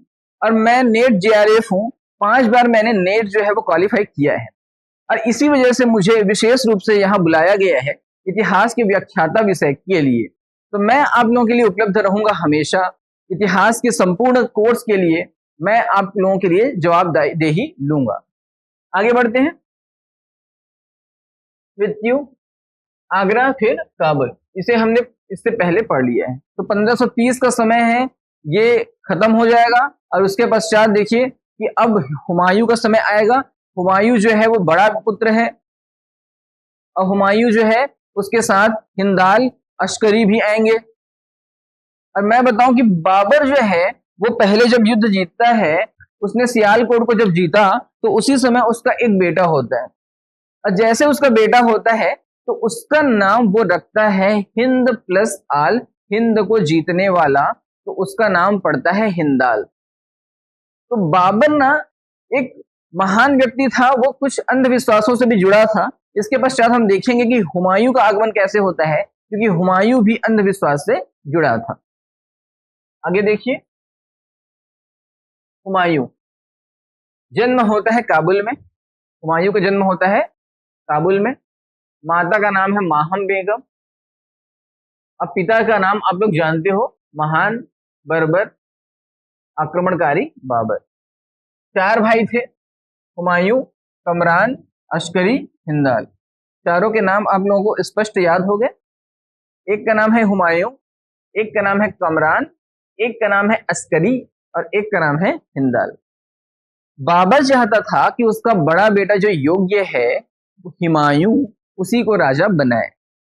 और मैं नेट जेआरएफ हूं। 5 बार मैंने नेट जो है वो क्वालिफाई किया है और इसी वजह से मुझे विशेष रूप से यहाँ बुलाया गया है इतिहास के व्याख्याता विषय के लिए। तो मैं आप लोगों के लिए उपलब्ध रहूंगा हमेशा। इतिहास के संपूर्ण कोर्स के लिए मैं आप लोगों के लिए जवाबदेही लूंगा। आगे बढ़ते हैं। मृत्यु, आगरा, फिर काबुल, इसे हमने इससे पहले पढ़ लिया है। तो 1530 का समय है, ये खत्म हो जाएगा और उसके पश्चात देखिए कि अब हुमायूं का समय आएगा। हुमायूं जो है वो बड़ा पुत्र है और हुमायूं जो है उसके साथ हिंदाल, अस्करी भी आएंगे। और मैं बताऊं कि बाबर जो है वो पहले जब युद्ध जीतता है, उसने सियालकोट को जब जीता तो उसी समय उसका एक बेटा होता है और जैसे उसका बेटा होता है तो उसका नाम वो रखता है हिंद प्लस आल, हिंद को जीतने वाला, तो उसका नाम पड़ता है हिंदाल। तो बाबर ना एक महान व्यक्ति था, वो कुछ अंधविश्वासों से भी जुड़ा था। इसके पश्चात हम देखेंगे कि हुमायूं का आगमन कैसे होता है, क्योंकि हुमायूं भी अंधविश्वास से जुड़ा था। आगे देखिए, हुमायूं जन्म होता है काबुल में। हुमायूं का जन्म होता है काबुल में। माता का नाम है माहम बेगम। अब पिता का नाम आप लोग जानते हो, महान बर्बर आक्रमणकारी बाबर। 4 भाई थे, हुमायूं, कमरान, अस्करी, हिंदाल। चारों के नाम आप लोगों को स्पष्ट याद हो गए। एक का नाम है हुमायूं, एक का नाम है कमरान, एक का नाम है अस्करी और एक का नाम है हिंदाल। बाबर चाहता था कि उसका बड़ा बेटा जो योग्य है हुमायूं, उसी को राजा बनाए,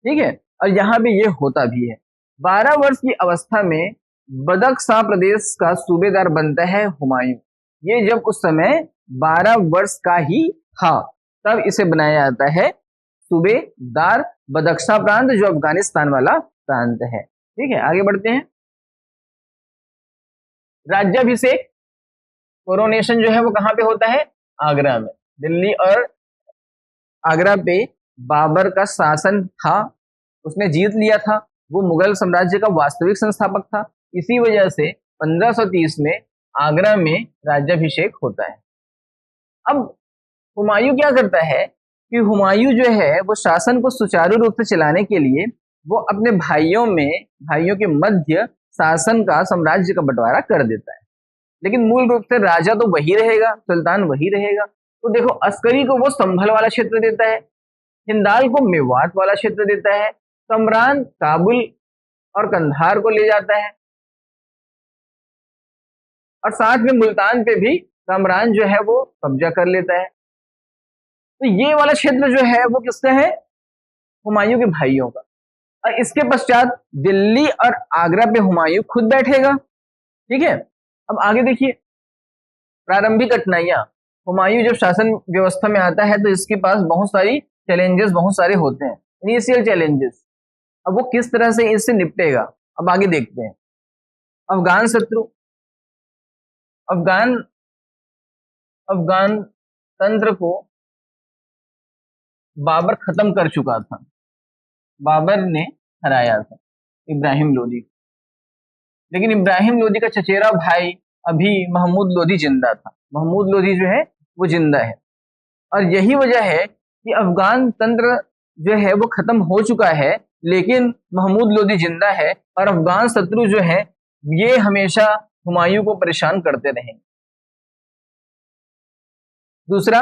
ठीक है। और यहाँ पे ये होता भी है। 12 वर्ष की अवस्था में बदख्शां प्रदेश का सूबेदार बनता है हुमायूं। ये जब उस समय 12 वर्ष का ही था, तब इसे बनाया जाता है सूबेदार बदख्शां प्रांत, जो अफगानिस्तान वाला प्रांत है, ठीक है। आगे बढ़ते हैं। राज्याभिषेक, कोरोनेशन जो है वो कहाँ पे होता है? आगरा में। दिल्ली और आगरा पे बाबर का शासन था, उसने जीत लिया था। वो मुगल साम्राज्य का वास्तविक संस्थापक था। इसी वजह से 1530 में आगरा में राज्याभिषेक होता है। अब हुमायूं क्या करता है कि हुमायूं जो है वो शासन को सुचारू रूप से चलाने के लिए वो अपने भाइयों के मध्य शासन का, साम्राज्य का बंटवारा कर देता है। लेकिन मूल रूप से राजा तो वही रहेगा, सुल्तान वही रहेगा। तो देखो, अस्करी को वो संभल वाला क्षेत्र देता है, हिंदाल को मेवात वाला क्षेत्र देता है, कमरान काबुल और कंधार को ले जाता है और साथ में मुल्तान पे भी कमरान जो है वो कब्जा कर लेता है। तो ये वाला क्षेत्र जो है वो किसका है? हुमायूं के भाइयों का। और इसके पश्चात दिल्ली और आगरा पे हुमायूं खुद बैठेगा, ठीक है। अब आगे देखिए, प्रारंभिक कठिनाइयां। हुमायूं जब शासन व्यवस्था में आता है तो इसके पास बहुत सारी चैलेंजेस बहुत सारे होते हैं, इनिशियल चैलेंजेस। अब वो किस तरह से इससे निपटेगा, अब आगे देखते हैं। अफगान शत्रु, अफगान तंत्र को बाबर खत्म कर चुका था, बाबर ने हराया था इब्राहिम लोदी। लेकिन इब्राहिम लोदी का चचेरा भाई अभी महमूद लोदी जिंदा था। महमूद लोदी जो है वो जिंदा है और यही वजह है कि अफगान तंत्र जो है वो खत्म हो चुका है, लेकिन महमूद लोदी जिंदा है और अफगान शत्रु जो है ये हमेशा हुमायूं को परेशान करते रहेंगे। दूसरा,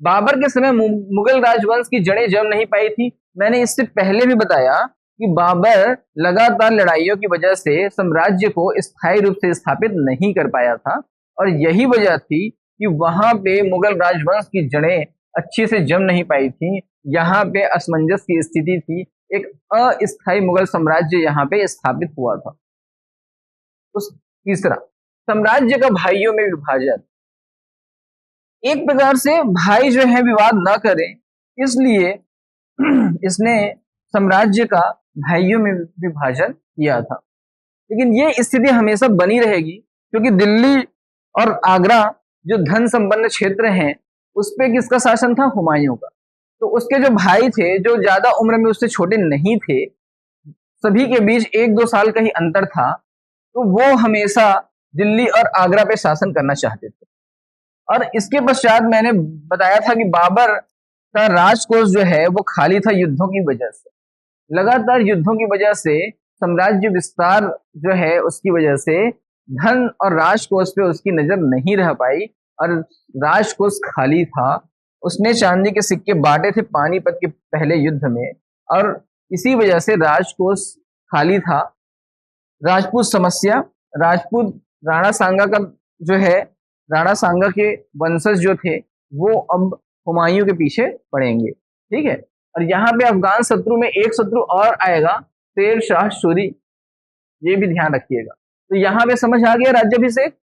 बाबर के समय मुगल राजवंश की जड़ें जम नहीं पाई थी। मैंने इससे पहले भी बताया कि बाबर लगातार लड़ाइयों की वजह से साम्राज्य को स्थायी रूप से स्थापित नहीं कर पाया था और यही वजह थी कि वहां पे मुगल राजवंश की जड़ें अच्छी से जम नहीं पाई थी। यहाँ पे असमंजस की स्थिति थी, एक अस्थायी मुगल साम्राज्य यहाँ पे स्थापित हुआ था। तीसरा, साम्राज्य का भाइयों में विभाजन। एक प्रकार से भाई जो है विवाद ना करें, इसलिए इसने साम्राज्य का भाइयों में विभाजन किया था। लेकिन ये स्थिति हमेशा बनी रहेगी क्योंकि दिल्ली और आगरा जो धन संपन्न क्षेत्र हैं उस पे किसका शासन था? हुमायूं का। तो उसके जो भाई थे जो ज्यादा उम्र में उससे छोटे नहीं थे, सभी के बीच 1-2 साल का ही अंतर था, तो वो हमेशा दिल्ली और आगरा पे शासन करना चाहते थे। और इसके पश्चात मैंने बताया था कि बाबर का राजकोष जो है वो खाली था युद्धों की वजह से। लगातार युद्धों की वजह से साम्राज्य विस्तार जो है उसकी वजह से धन और राजकोष पे उसकी नजर नहीं रह पाई और राजकोष खाली था। उसने चांदी के सिक्के बांटे थे पानीपत के पहले युद्ध में और इसी वजह से राजकोष खाली था। राजपूत समस्या, राजपूत राणा सांगा का जो है, राणा सांगा के वंशज जो थे वो अब हुमायूं के पीछे पड़ेंगे, ठीक है। और यहाँ पे अफगान शत्रु में एक शत्रु और आएगा, शेर शाह सूरी, ये भी ध्यान रखिएगा। तो यहाँ पे समझ आ गया राज्याभिषेक।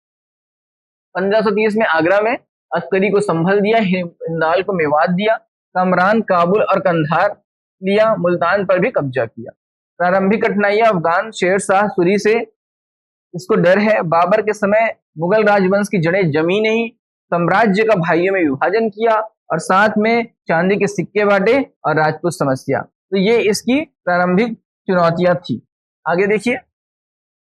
1530 में आगरा में अस्करी को संभल दिया, हिंदाल को मेवात दिया, कमरान काबुल और कंधार लिया, मुल्तान पर भी कब्जा किया। प्रारंभिक कठिनाइयां अफगान शेर शाह सूरी से इसको डर है। बाबर के समय मुगल राजवंश की जड़ें जमी नहीं, साम्राज्य का भाइयों में विभाजन किया और साथ में चांदी के सिक्के बांटे और राजपूत समस्या। तो ये इसकी प्रारंभिक चुनौतियां थी। आगे देखिए,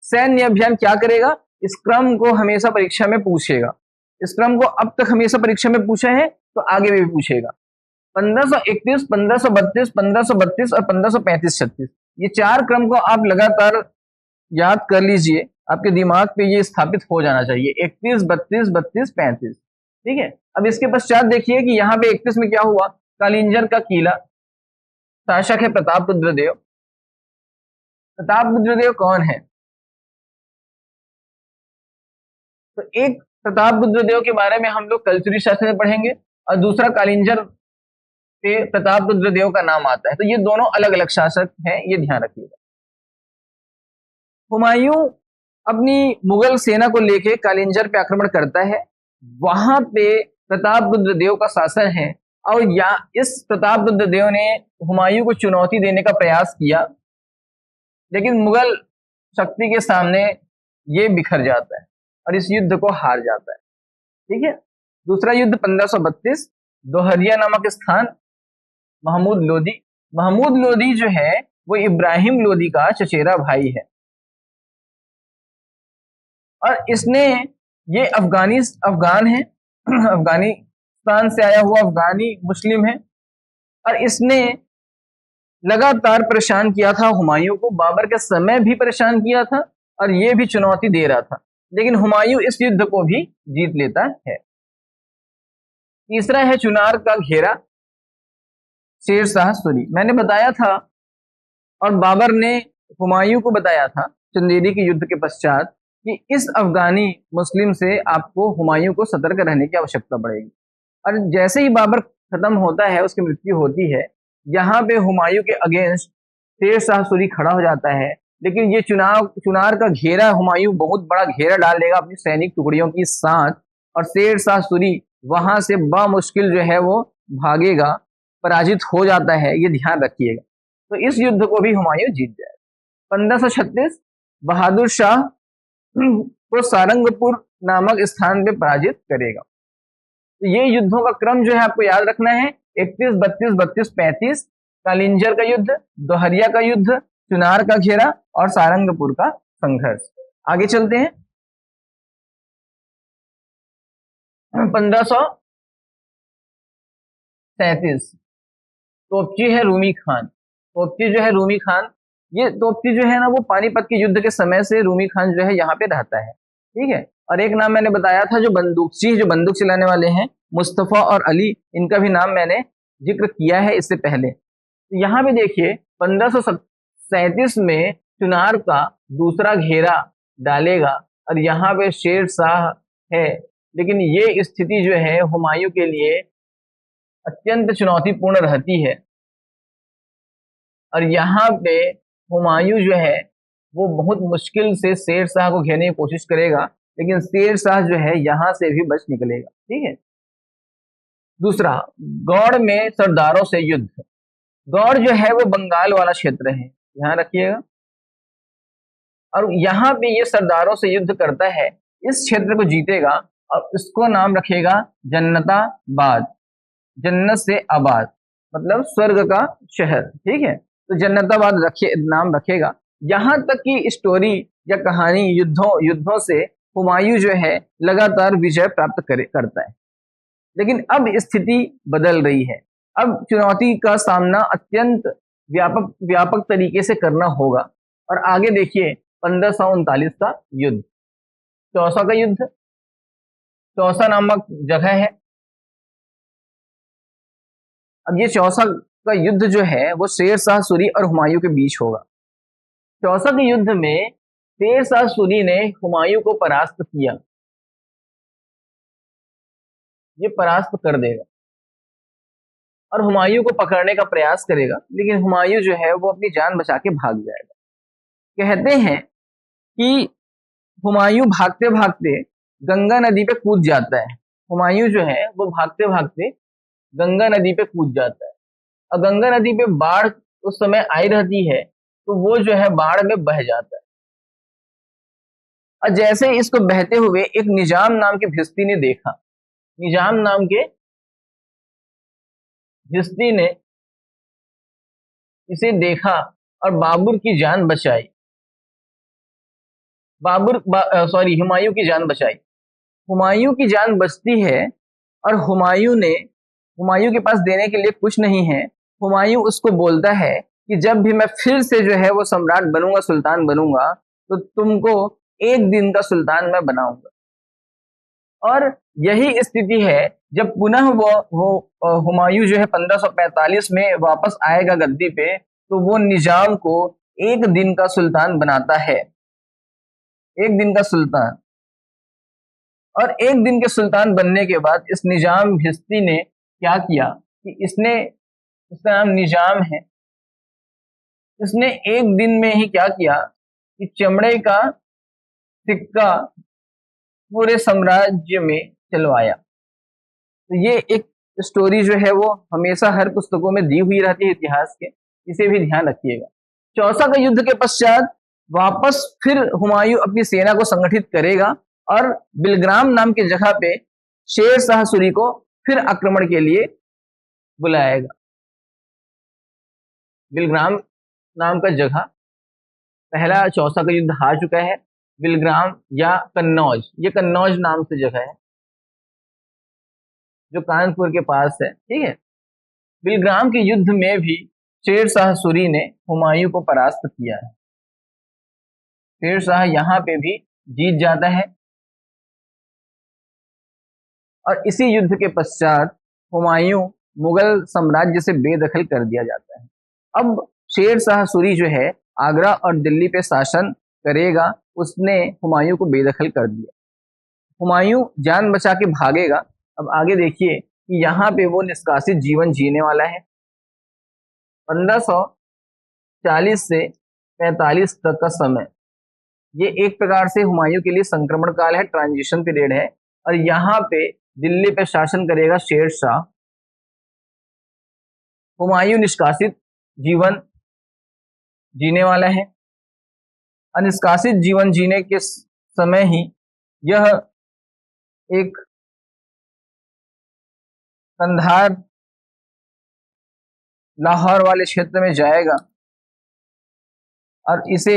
सैन्य अभियान क्या करेगा? इस क्रम को हमेशा परीक्षा में पूछेगा। इस क्रम को अब तक हमेशा परीक्षा में पूछा है तो आगे भी पूछेगा। 1531, 1532, 1532 और 1535-36, ये 4 क्रम को आप लगातार याद कर लीजिए, आपके दिमाग पे ये स्थापित हो जाना चाहिए। 31, 32, 32, 35, ठीक है। अब इसके पश्चात देखिए कि यहाँ पे 31 में क्या हुआ? कालिंजर का किला, शासक है प्रताप रुद्रदेव। प्रताप रुद्रदेव कौन है? तो एक प्रताप रुद्रदेव के बारे में हम लोग कल्चरी शास्त्र में पढ़ेंगे और दूसरा कालिंजर पे प्रताप रुद्रदेव का नाम आता है। तो ये दोनों अलग अलग शासक हैं, ये ध्यान रखिएगा। हुमायूं अपनी मुगल सेना को लेके कालिंजर पे आक्रमण करता है, वहां पे प्रताप रुद्रदेव का शासन है और इस प्रताप रुद्रदेव ने हुमायूं को चुनौती देने का प्रयास किया, लेकिन मुगल शक्ति के सामने ये बिखर जाता है और इस युद्ध को हार जाता है, ठीक है। दूसरा युद्ध 1532, दोहरिया नामक स्थान, महमूद लोदी। महमूद लोदी जो है वो इब्राहिम लोदी का चचेरा भाई है और इसने ये अफगान है अफगानिस्तान से आया हुआ अफगानी मुस्लिम है और इसने लगातार परेशान किया था हुमायूं को। बाबर के समय भी परेशान किया था और ये भी चुनौती दे रहा था, लेकिन हुमायूं इस युद्ध को भी जीत लेता है। तीसरा है चुनार का घेरा, शेर शाह सूरी। मैंने बताया था और बाबर ने हुमायूं को बताया था चंदेरी के युद्ध के पश्चात कि इस अफगानी मुस्लिम से आपको हुमायूं को सतर्क रहने की आवश्यकता पड़ेगी। और जैसे ही बाबर खत्म होता है, उसकी मृत्यु होती है, यहाँ पे हुमायूं के अगेंस्ट शेर शाह सूरी खड़ा हो जाता है, लेकिन ये चुनार का घेरा, हुमायूं बहुत बड़ा घेरा डाल देगा अपनी सैनिक टुकड़ियों के साथ और शेर शाह सूरी वहां से बामुश्किल जो है वो भागेगा, पराजित हो जाता है, ये ध्यान रखिएगा। तो इस युद्ध को भी हुमायूं जीत जाए। 1536 बहादुर शाह को सारंगपुर नामक स्थान पे पराजित करेगा। तो ये युद्धों का क्रम जो है आपको याद रखना है, 31, 32, 32, 35, कालिंजर का युद्ध, दोहरिया का युद्ध, चुनार का घेरा और सारंगपुर का संघर्ष। आगे चलते हैं। 1537 तोपची है रूमी खान। तोपची जो है रूमी खान, ये तोपची जो है ना वो पानीपत के युद्ध के समय से रूमी खान जो है यहाँ पे रहता है, ठीक है। और एक नाम मैंने बताया था जो बंदूक चलाने वाले हैं, मुस्तफा और अली, इनका भी नाम मैंने जिक्र किया है इससे पहले। तो यहाँ पे देखिए 1537 में चुनार का दूसरा घेरा डालेगा और यहाँ पे शेर शाह है, लेकिन ये स्थिति जो है हुमायूं के लिए अत्यंत चुनौतीपूर्ण रहती है और यहाँ पे हुमायूं जो है वो बहुत मुश्किल से शेर शाह को घेरने की कोशिश करेगा, लेकिन शेर शाह जो है यहाँ से भी बच निकलेगा, ठीक है। दूसरा, गौड़ में सरदारों से युद्ध। गौड़ जो है वो बंगाल वाला क्षेत्र है, ध्यान रखिएगा। और यहाँ पे ये सरदारों से युद्ध करता है, इस क्षेत्र को जीतेगा और इसको नाम रखेगा जन्नताबाद, जन्नत से आबाद मतलब स्वर्ग का शहर, ठीक है। तो जन्नताबाद नाम रखेगा। यहाँ तक की स्टोरी या कहानी युद्धों से हुमायूं जो है लगातार विजय प्राप्त करता है। लेकिन अब स्थिति बदल रही है, अब चुनौती का सामना अत्यंत व्यापक तरीके से करना होगा। और आगे देखिए 1539 का युद्ध, चौसा का युद्ध, चौसा नामक जगह है। अब ये चौसा का युद्ध जो है वो शेर शाह सूरी और हुमायूं के बीच होगा। चौसा के युद्ध में शेर शाह सूरी ने हुमायूं को परास्त किया, ये परास्त कर देगा और हुमायूं को पकड़ने का प्रयास करेगा, लेकिन हुमायूं जो है वो अपनी जान बचा के भाग जाएगा। कहते हैं कि हुमायूं भागते भागते गंगा नदी पे कूद जाता है। हुमायूं जो है वो भागते भागते गंगा नदी पे कूद जाता है और गंगा नदी पे बाढ़ उस समय आई रहती है, तो वो जो है बाढ़ में बह जाता है। और जैसे इसको बहते हुए एक निजाम नाम के भिस्ती ने देखा, निजाम नाम के भिस्ती ने इसे देखा और बाबर की जान बचाई, हुमायूं की जान बचाई। हुमायूं की जान बचती है और हुमायूं के पास देने के लिए कुछ नहीं है। हुमायूं उसको बोलता है कि जब भी मैं फिर से जो है वो सम्राट बनूंगा, सुल्तान बनूंगा, तो तुमको एक दिन का सुल्तान मैं बनाऊंगा। और यही स्थिति है जब पुनः वो हुमायूं जो है 1545 में वापस आएगा गद्दी पे, तो वो निजाम को एक दिन का सुल्तान बनाता है, एक दिन का सुल्तान। और एक दिन के सुल्तान बनने के बाद इस निजाम भिस्ती ने क्या किया कि इसका नाम निजाम है, इसने एक दिन में ही क्या किया कि चमड़े का सिक्का पूरे साम्राज्य में चलवाया। तो ये एक स्टोरी जो है वो हमेशा हर पुस्तकों में दी हुई रहती है इतिहास के, इसे भी ध्यान रखिएगा। चौसा का युद्ध के पश्चात वापस फिर हुमायूं अपनी सेना को संगठित करेगा और बिलग्राम नाम की जगह पे शेर शाह सूरी को फिर आक्रमण के लिए बुलाएगा। बिलग्राम नाम का जगह पहला चौसा का युद्ध हार चुका है। बिलग्राम या कन्नौज, ये कन्नौज नाम से जगह है जो कानपुर के पास है, ठीक है। बिलग्राम के युद्ध में भी शेर शाह सूरी ने हुमायूं को परास्त किया है। शेर शाह यहाँ पे भी जीत जाता है और इसी युद्ध के पश्चात हुमायूं मुगल साम्राज्य से बेदखल कर दिया जाता है। अब शेर शाह सूरी जो है आगरा और दिल्ली पे शासन करेगा, उसने हुमायूं को बेदखल कर दिया। हुमायूं जान बचा के भागेगा। अब आगे देखिए कि यहाँ पे वो निष्कासित जीवन जीने वाला है। 1540 से 45 तक का समय, ये एक प्रकार से हुमायूं के लिए संक्रमण काल है, ट्रांजिशन पीरियड है। और यहाँ पे दिल्ली पे शासन करेगा शेर शाह। हुमायूं निष्कासित जीवन जीने वाला है। अनिष्कासित जीवन जीने के समय ही यह एक कंधार लाहौर वाले क्षेत्र में जाएगा और इसे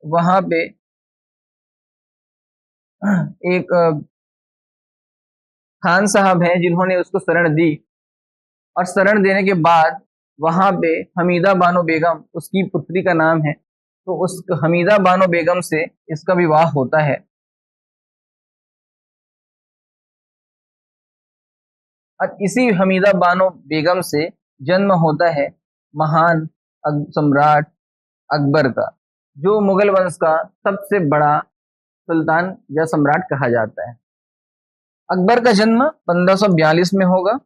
वहां पे एक खान साहब हैं जिन्होंने उसको शरण दी और शरण देने के बाद वहां पे हमीदा बानो बेगम, उसकी पुत्री का नाम है, तो उस हमीदा बानो बेगम से इसका विवाह होता है। और इसी हमीदा बानो बेगम से जन्म होता है महान सम्राट अकबर का, जो मुगल वंश का सबसे बड़ा सुल्तान या सम्राट कहा जाता है। अकबर का जन्म 1542 में होगा।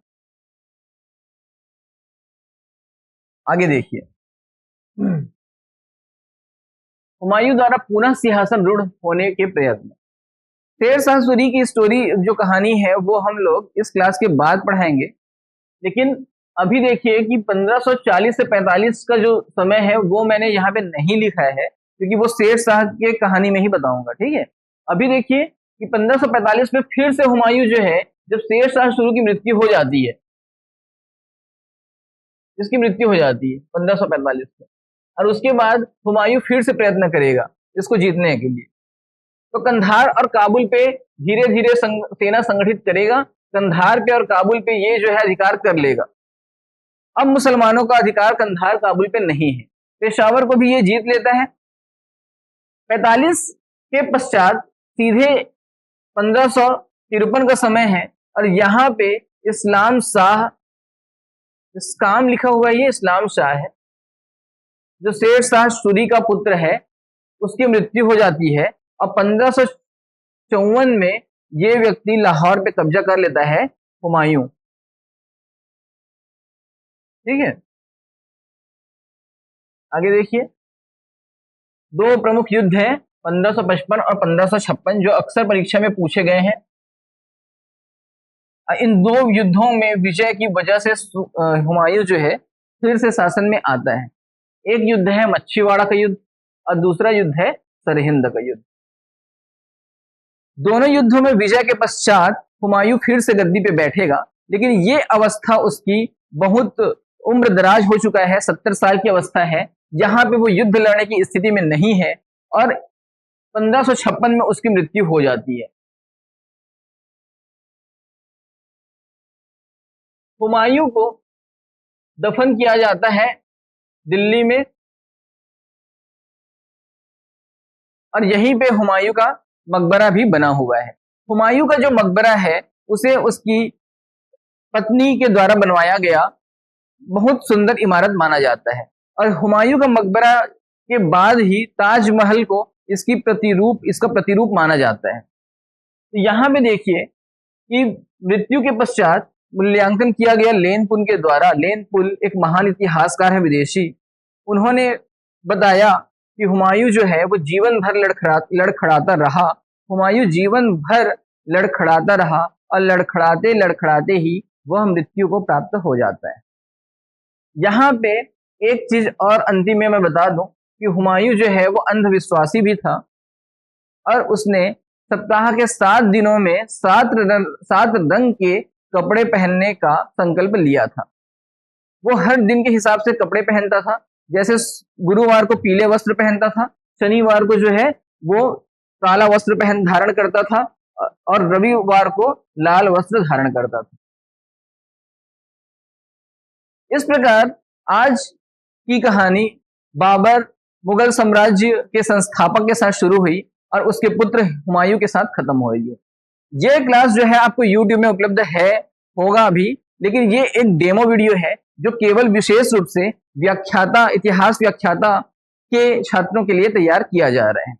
आगे देखिए, हुमायूं द्वारा पुनः सिंहासन रूढ़ होने के प्रयत्न। शेर शाह सूरी की स्टोरी जो कहानी है वो हम लोग इस क्लास के बाद पढ़ाएंगे, लेकिन अभी देखिए कि 1540 से 45 का जो समय है वो मैंने यहाँ पे नहीं लिखा है, क्योंकि वो शेर शाह के कहानी में ही बताऊंगा, ठीक है। अभी देखिए कि 1545 में फिर से हुमायूं जो है, जब शेर शाह शुरू की मृत्यु हो जाती है, इसकी मृत्यु हो जाती है 1545 में, और उसके बाद हुमायूं फिर से प्रयत्न करेगा इसको जीतने के लिए। तो कंधार और काबुल पे धीरे धीरे सेना संगठित करेगा, कंधार पे और काबुल पे ये जो है अधिकार कर लेगा। अब मुसलमानों का अधिकार कंधार काबुल पे नहीं है, पेशावर को भी ये जीत लेता है। 45 के पश्चात सीधे 1553 का समय है, और यहाँ पे इस्लाम शाह, इस काम लिखा हुआ ये इस्लाम शाह है, जो शेर शाह सूरी का पुत्र है, उसकी मृत्यु हो जाती है। और 1554 में ये व्यक्ति लाहौर पे कब्जा कर लेता है, हुमायूं, ठीक है। आगे देखिए, दो प्रमुख युद्ध हैं 1555 और 1556 जो अक्सर परीक्षा में पूछे गए हैं। इन दो युद्धों में विजय की वजह से हुमायूं जो है फिर से शासन में आता है। एक युद्ध है मच्छीवाड़ा का युद्ध और दूसरा युद्ध है सरहिंद का युद्ध। दोनों युद्धों में विजय के पश्चात हुमायूं फिर से गद्दी पे बैठेगा, लेकिन ये अवस्था उसकी बहुत उम्र दराज हो चुका है, 70 साल की अवस्था है, जहां पे वो युद्ध लड़ने की स्थिति में नहीं है, और 1556 में उसकी मृत्यु हो जाती है। हुमायूं को दफन किया जाता है दिल्ली में, और यहीं पे हुमायूं का मकबरा भी बना हुआ है। हुमायूं का जो मकबरा है उसे उसकी पत्नी के द्वारा बनवाया गया बहुत सुंदर इमारत माना जाता है, और हुमायूं का मकबरा के बाद ही ताजमहल को इसका प्रतिरूप माना जाता है। तो यहाँ पे देखिए कि मृत्यु के पश्चात मूल्यांकन किया गया लेन पुल के द्वारा। लेन पुल एक महान इतिहासकार है विदेशी, उन्होंने बताया कि हुमायूं जो है वो जीवन भर लड़खड़ाता रहा। हुमायूं जीवन भर लड़खड़ाता रहा, और लड़खड़ाते लड़खड़ाते ही वह मृत्यु को प्राप्त हो जाता है। यहाँ पे एक चीज और अंतिम में मैं बता दूं कि हुमायूं जो है वो अंधविश्वासी भी था, और उसने सप्ताह के 7 दिनों में 7 रंग के कपड़े पहनने का संकल्प लिया था। वो हर दिन के हिसाब से कपड़े पहनता था, जैसे गुरुवार को पीले वस्त्र पहनता था, शनिवार को जो है वो काला वस्त्र धारण करता था, और रविवार को लाल वस्त्र धारण करता था। इस प्रकार आज की कहानी बाबर मुगल साम्राज्य के संस्थापक के साथ शुरू हुई और उसके पुत्र हुमायूं के साथ खत्म हो रही है। ये क्लास जो है आपको YouTube में उपलब्ध होगा अभी, लेकिन ये एक डेमो वीडियो है जो केवल विशेष रूप से इतिहास व्याख्याता के छात्रों के लिए तैयार किया जा रहा है।